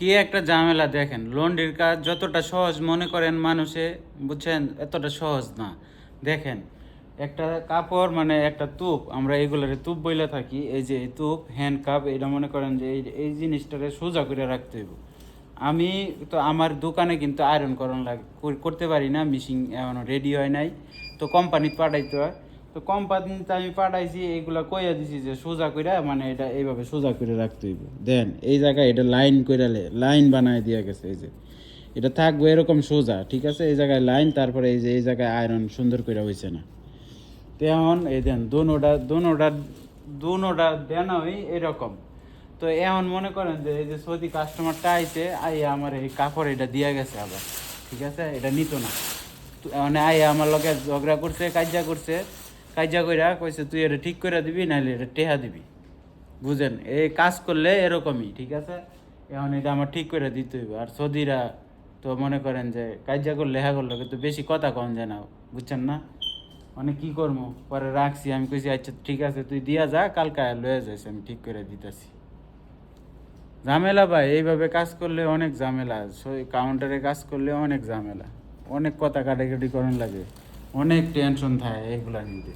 কি একটা ঝামেলা দেখেন, লন্ড্রির কাজ যতটা সহজ মনে করেন মানুষে, বুঝছেন, এতটা সহজ না। দেখেন, একটা কাপড় মানে একটা তুপ, আমরা এগুলোরে তুপ বইলে থাকি, এই যে এই তুপ হ্যান্ড কাপ, এটা মনে করেন যে এই এই জিনিসটাকে সোজা করে রাখতে হইব। আমি তো আমার দোকানে কিন্তু আয়রন করতে পারি না, মেশিন এখনো রেডি হয় নাই, তো কোম্পানিতে পাঠাইতে হয়। তো কোম্পানিতে আমি পাঠাইছি, এইগুলা কইয়া দিছি যে সোজা কইরা মানে এটা এইভাবে সোজা করে রাখতে হইব। দেন এই জায়গায় এটা লাইন কইরালে লাইন বানায় দিয়া গেছে, এই যে এটা থাকবো এরকম সোজা, ঠিক আছে, এই জায়গায় লাইন, তারপরে এই যে এই জায়গায় আয়রন সুন্দর করে হয়েছে না। তো এখন এই দেন দুনোটা দেন ওই এরকম। তো এখন মনে করেন যে এই যে সৌদি কাস্টমারটা আইছে, আইয়া আমার এই কাপড় এটা দিয়া গেছে আবার, ঠিক আছে, এটা নিত না। তো মানে আইয়া আমার লগে ঝগড়া করছে, কাজ্জা কইরা কইছে তুই এটা ঠিক করে দিবি, নাহলে এটা টেহা দিবি। বুঝেন, এই কাজ করলে এরকমই, ঠিক আছে। এখন এটা আমার ঠিক করে দিতে হইবে। আর সৌদিরা তো মনে করেন যে কাজ্জা করলে হ্যাঁ করলো, কিন্তু বেশি কথা কম যায় না, বুঝছেন না। মানে কি করবো, পরে রাখছি, আমি কইছি আচ্ছা ঠিক আছে তুই দিয়া যা, কালকে লয়ে যাইস, আমি ঠিক করে দিতেছি। ঝামেলা ভাই, এইভাবে কাজ করলে অনেক ঝামেলা, কাউন্টারে কাজ করলে অনেক ঝামেলা, অনেক কথা কাটাকাটি করার লাগে, অনেক টেনশন থাকে এইগুলা নিতে।